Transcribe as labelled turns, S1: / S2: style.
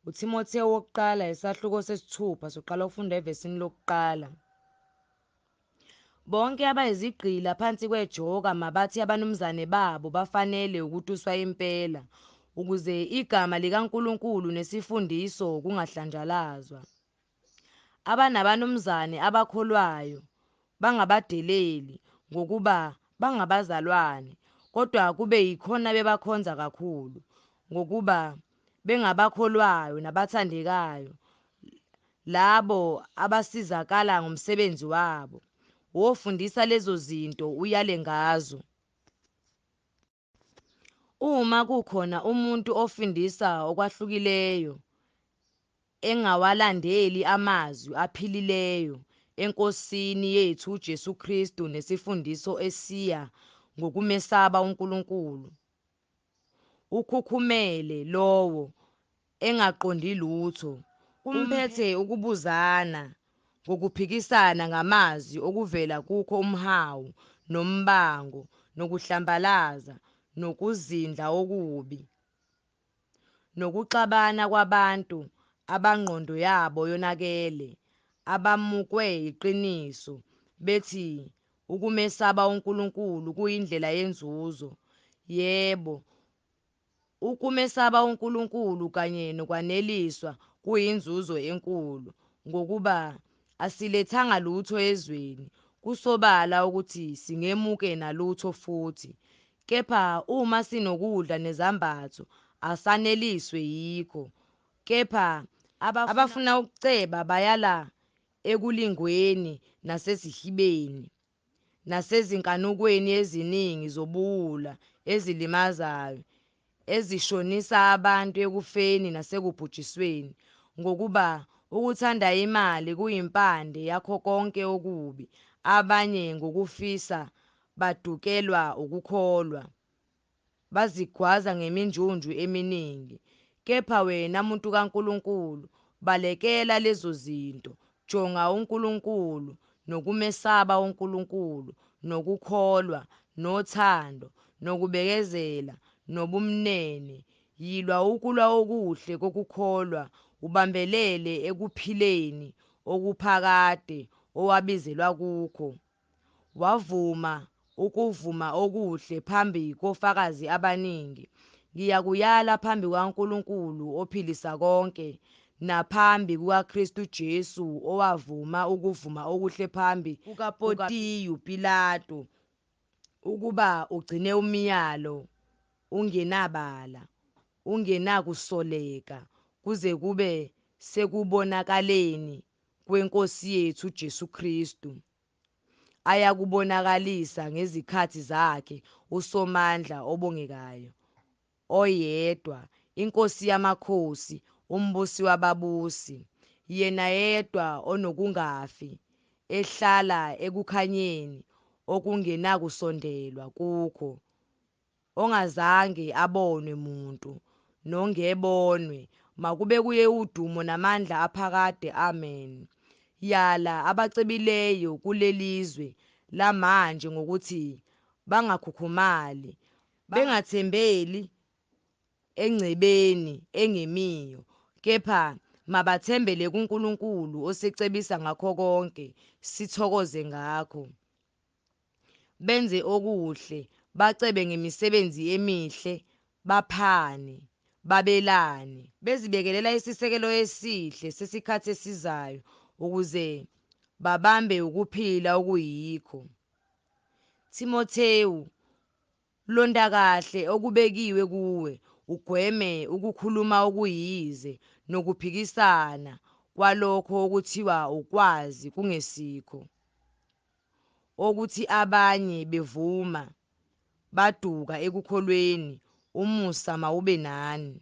S1: uTimotheo wokuqala isahluko sesithupha soqala ukufunda evesini lokuqala. Bonke abayizigqila phansi kwejoka mabathi abanumzane babo bafanele ukutuswa impela ukuze igama likaNkulunkulu nesifundiso kungahlanjalazwa. Abanabanumzane abakholwayo bangabadeleli ngokuba bangabazalwane, kodwa kube yikhona bebakhonza kakhulu ngokuba bengabakholwayo nabathandekayo, labo abasizakala ngomsebenzi wabo. Wofundisa lezo zinto uyale ngazo. Uma kukhona umuntu ofundisa okwahlukileyo engawalandeli amazwi aphilileyo eNkosini yethu uJesu Kristu nesifundiso esiya ngokumesaba uNkulunkulu, ukhukhumele lowo engaqondi lutho, umphethe ukubuzana ngokuphikisana ngamazwi okuvela kukho umhawu nombango nokuhlambalaza nokuzindla okubi, nokuxabana kwabantu abangqondo yabo yonakele, abamukwe iqiniso bethi ukumesaba uNkulunkulu kuyindlela yenzuzo. Yebo, ukumesaba uNkulunkulu kanye nokwaneliswa kuyinzuzo enkulu ngokuba asilethanga lutho ezweni, kusobala ukuthi singemuke nalutho futhi. Kepha uma sinokudla nezambatho asaneliswe yikho. Kepha abafuna ukuceba bayala ekulingweni nasezihibeni nasezinkanukweni eziningi zobuwula ezilimazayo, ezishonisa abantu ekufeni nasekubhujisweni, ngokuba ukuthanda imali kuyimpande yakho konke okubi. Abanye ngokufisa badukelwa ukukholwa, bazigwaza ngeminjunju eminingi. Kepha wena muntu kaNkulunkulu, balekela lezo zinto, jonga uNkulunkulu nokumesaba uNkulunkulu, nokukholwa, nothando, nokubekezela, nobumnene. Yilwa ukulwa okuhle kokukholwa, ubambelele ekuphileni okuphakade owabizelwa kukho. Wavuma ukuvuma okuhle phambi kofakazi abaningi. Ngiyakuyala phambi kukaNkulunkulu ophilisa konke naphambi kukaKristu Jesu owavuma ukuvuma okuhle phambi kukaPontiyu Pilato ukuba ugcine umyalo ungenabala, ungenakusoleka kuze kube sekubonakaleni kweNkosi yethu uJesu Kristu, ayakubonakalisa ngezikhathi zakhe uSomandla obongekayo, oyedwa, iNkosi yamakhosi, umbusi wababusi, yena yedwa onokungafi, ehlala ekukhanyeni okungenakusondelwa kukho, ongazange abonwe muntu nongebonwe, makube kuye udumo namandla aphakade. Amen. Yala abacebileyo kulelizwe lamanje ngokuthi bangakhukhumali, bengathembeli engcebeni engemiyo, kepha mabathembele kuNkulunkulu osecebisa ngakho konke, sithokoze ngakho. Benze okuhle, bacebe ngemisebenzi emihle, baphane, babelane, bezibekelela isisekelo esihle sesikhathi esizayo ukuze babambe ukuphila okuyikho. Timothewu, londa kahle okubekiwe kuwe, ugweme ukukhuluma okuyize nokuphikisana kwalokho okuthiwa ukwazi kungesikho, okuthi abanye bevuma baduka ekukholweni. Umusa mawube nani.